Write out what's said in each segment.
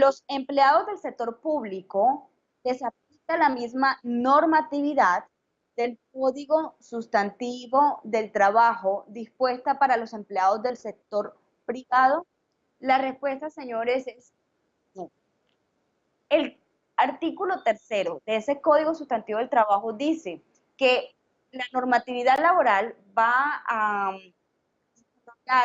los empleados del sector público les aplica la misma normatividad del Código Sustantivo del Trabajo dispuesta para los empleados del sector privado. La respuesta, señores, es no. El artículo 3º de ese Código Sustantivo del Trabajo dice que la normatividad laboral va a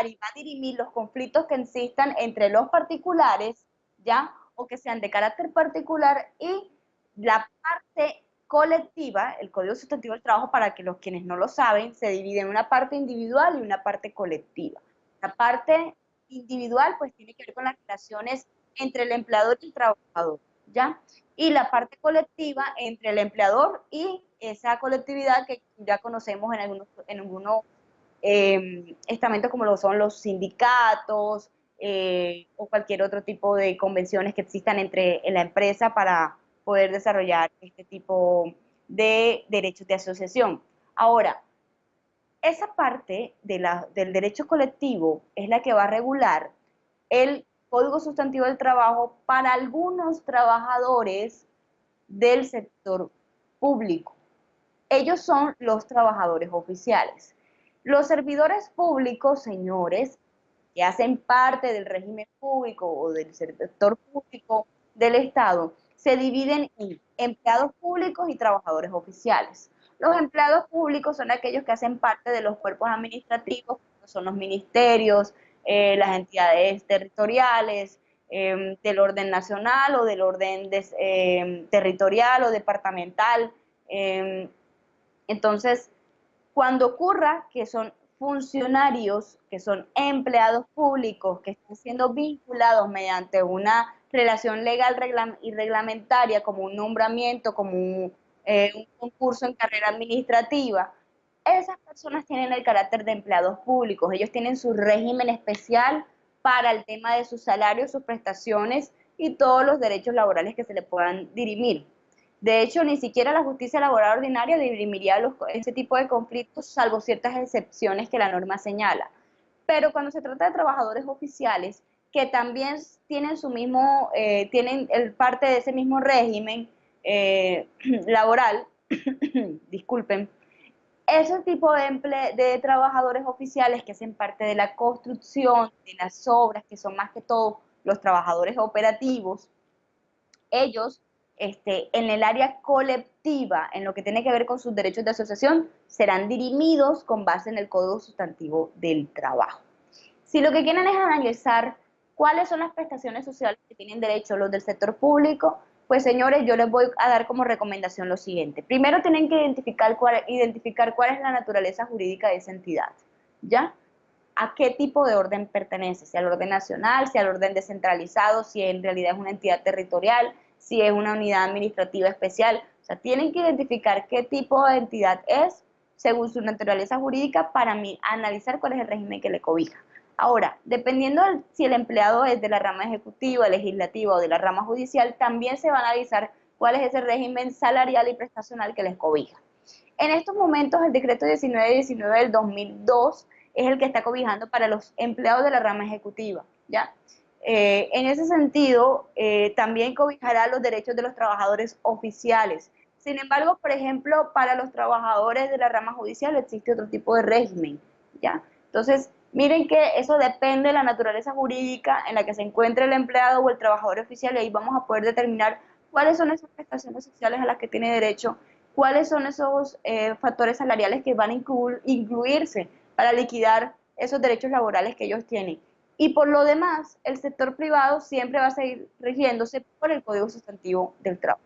y va a dirimir los conflictos que existan entre los particulares, ¿ya? O que sean de carácter particular, y la parte colectiva, el Código Sustantivo del Trabajo, para que los quienes no lo saben, se divide en una parte individual y una parte colectiva. La parte individual, pues, tiene que ver con las relaciones entre el empleador y el trabajador, ¿ya? Y la parte colectiva entre el empleador y esa colectividad que ya conocemos en algunos estamentos como lo son los sindicatos o cualquier otro tipo de convenciones que existan entre la empresa para poder desarrollar este tipo de derechos de asociación. Ahora, esa parte del derecho colectivo es la que va a regular el Código Sustantivo del Trabajo para algunos trabajadores del sector público. Ellos son los trabajadores oficiales. Los servidores públicos, señores, que hacen parte del régimen público o del sector público del Estado, se dividen en empleados públicos y trabajadores oficiales. Los empleados públicos son aquellos que hacen parte de los cuerpos administrativos, que son los ministerios, las entidades territoriales, del orden nacional o del orden territorial o departamental. Entonces, cuando ocurra que son funcionarios, que son empleados públicos, que están siendo vinculados mediante una relación legal y reglamentaria, como un nombramiento, como un concurso en carrera administrativa, esas personas tienen el carácter de empleados públicos. Ellos tienen su régimen especial para el tema de sus salarios, sus prestaciones y todos los derechos laborales que se le puedan dirimir. De hecho, ni siquiera la justicia laboral ordinaria dirimiría ese tipo de conflictos, salvo ciertas excepciones que la norma señala. Pero cuando se trata de trabajadores oficiales, que también tienen tienen parte de ese mismo régimen laboral, disculpen, ese tipo de trabajadores oficiales que hacen parte de la construcción, de las obras, que son más que todo los trabajadores operativos, ellos en el área colectiva, en lo que tiene que ver con sus derechos de asociación, serán dirimidos con base en el Código Sustantivo del Trabajo. Si lo que quieren es analizar cuáles son las prestaciones sociales que tienen derecho los del sector público, pues señores, yo les voy a dar como recomendación lo siguiente. Primero tienen que identificar cuál es la naturaleza jurídica de esa entidad, ¿ya? ¿A qué tipo de orden pertenece? Si al orden nacional, si al orden descentralizado, si en realidad es una entidad territorial, si es una unidad administrativa especial. O sea, tienen que identificar qué tipo de entidad es según su naturaleza jurídica para analizar cuál es el régimen que le cobija. Ahora, dependiendo si el empleado es de la rama ejecutiva, legislativa o de la rama judicial, también se va a analizar cuál es ese régimen salarial y prestacional que les cobija. En estos momentos, el decreto 1919 del 2002 es el que está cobijando para los empleados de la rama ejecutiva, ¿ya? En ese sentido, también cobijará los derechos de los trabajadores oficiales. Sin embargo, por ejemplo, para los trabajadores de la rama judicial existe otro tipo de régimen, ¿ya? Entonces, miren que eso depende de la naturaleza jurídica en la que se encuentre el empleado o el trabajador oficial, y ahí vamos a poder determinar cuáles son esas prestaciones sociales a las que tiene derecho, cuáles son esos factores salariales que van a incluirse para liquidar esos derechos laborales que ellos tienen. Y por lo demás, el sector privado siempre va a seguir rigiéndose por el Código Sustantivo del Trabajo.